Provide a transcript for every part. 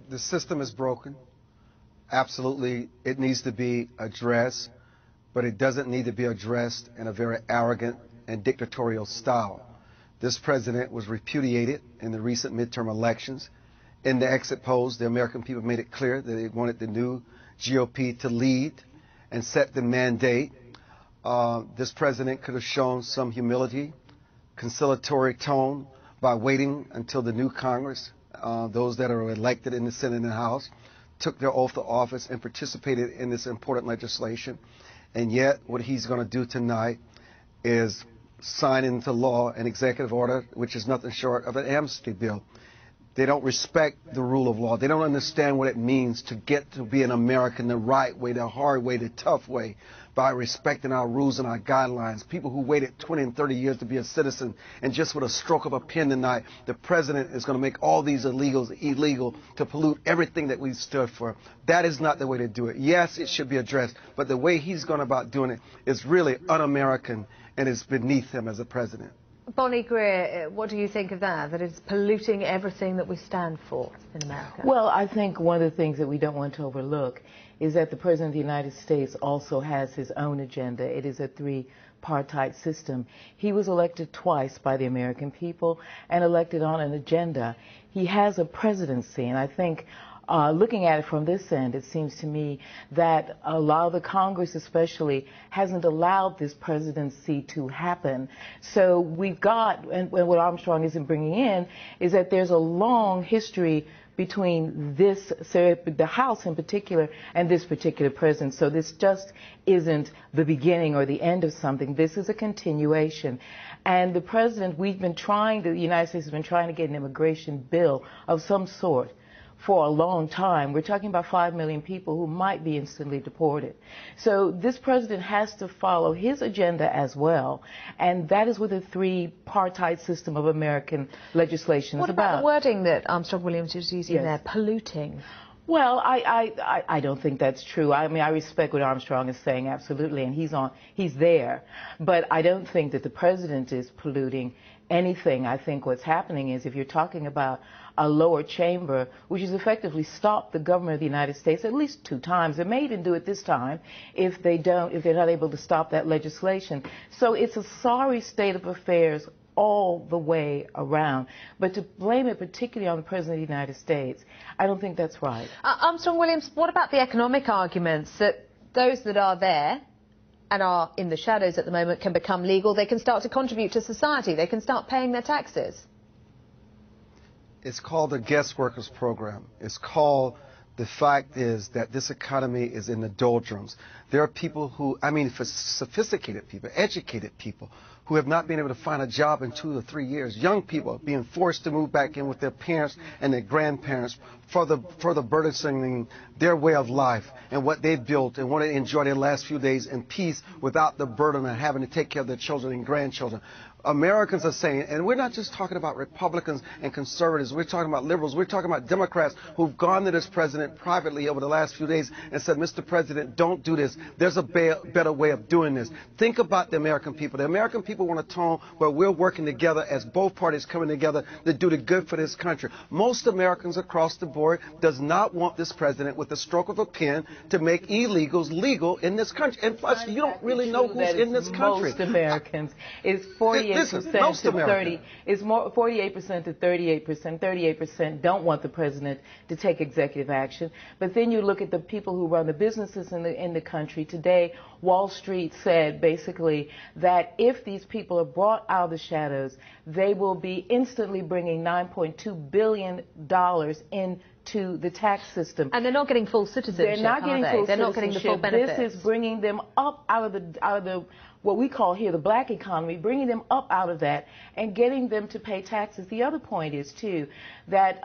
The system is broken. Absolutely, it needs to be addressed, but it doesn't need to be addressed in a very arrogant and dictatorial style. This president was repudiated in the recent midterm elections. In the exit polls, the American people made it clear that they wanted the new GOP to lead and set the mandate. This president could have shown some humility, conciliatory tone by waiting until the new Congress, those that are elected in the Senate and the House, took their oath of office and participated in this important legislation. And yet, what he's going to do tonight is sign into law an executive order, which is nothing short of an amnesty bill. They don't respect the rule of law. They don't understand what it means to get to be an American the right way, the hard way, the tough way, by respecting our rules and our guidelines. People who waited 20 and 30 years to be a citizen, and just with a stroke of a pen tonight, the president is going to make all these illegals illegal to pollute everything that we stood for. That is not the way to do it. Yes, it should be addressed, but the way he's going about doing it is really un-American, and it's beneath him as a president. Bonnie Greer, what do you think of that? That it's polluting everything that we stand for in America? Well, I think one of the things that we don't want to overlook is that the President of the United States also has his own agenda. It is a three-partite system. He was elected twice by the American people and elected on an agenda. He has a presidency, and I think looking at it from this end, it seems to me that a lot of the Congress especially hasn't allowed this presidency to happen. So we've got, and what Armstrong isn't bringing in, is that there's a long history between this, so the House in particular, and this particular president. So this just isn't the beginning or the end of something. This is a continuation. And the president, the United States has been trying to get an immigration bill of some sort for a long time. We're talking about 5 million people who might be instantly deported. So this president has to follow his agenda as well, and that is what the three-partite system of American legislation is about. What about the wording that Armstrong Williams is using there, polluting? Well, I don't think that's true. I mean, I respect what Armstrong is saying, absolutely, and he's there. But I don't think that the president is polluting anything. I think what's happening is, if you're talking about a lower chamber, which has effectively stopped the government of the United States at least 2 times. They may even do it this time if they're not able to stop that legislation. So it's a sorry state of affairs all the way around. But to blame it particularly on the President of the United States, I don't think that's right. Armstrong Williams, what about the economic arguments that those that are there and are in the shadows at the moment can become legal? They can start to contribute to society. They can start paying their taxes. It's called the guest workers program. It's called, the fact is that this economy is in the doldrums. There are people who, for sophisticated people, educated people, who have not been able to find a job in 2 to 3 years. Young people being forced to move back in with their parents and their grandparents, further burdening their way of life and what they built and want to enjoy their last few days in peace without the burden of having to take care of their children and grandchildren. Americans are saying, and we're not just talking about Republicans and conservatives, we're talking about liberals, we're talking about Democrats who've gone to this president privately over the last few days and said, Mr. President, don't do this. There's a better way of doing this. Think about the American people. The American people want a tone where we're working together as both parties coming together to do the good for this country. Most Americans across the board does not want this president with the stroke of a pen to make illegals legal in this country. And plus, you don't really know who's in this country. Most Americans. It's 48% to 30. It's more 48% to 38%. 38% don't want the president to take executive action. But then you look at the people who run the businesses in the country. Today, Wall Street said basically that if these people are brought out of the shadows, they will be instantly bringing $9.2 billion into the tax system. And they're not getting full citizenship, They're not getting full They're not getting the full benefits. This is bringing them up out of the what we call here the black economy, bringing them up out of that and getting them to pay taxes. The other point is, too, that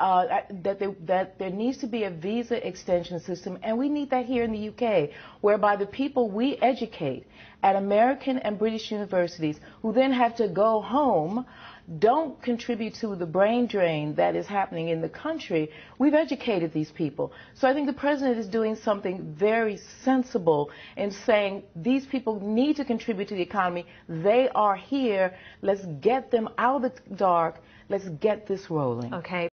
there needs to be a visa extension system, and we need that here in the UK, whereby the people we educate at American and British universities who then have to go home don't contribute to the brain drain that is happening in the country. We've educated these people. So I think the president is doing something very sensible in saying these people need to contribute to the economy. They are here. Let's get them out of the dark. Let's get this rolling. Okay.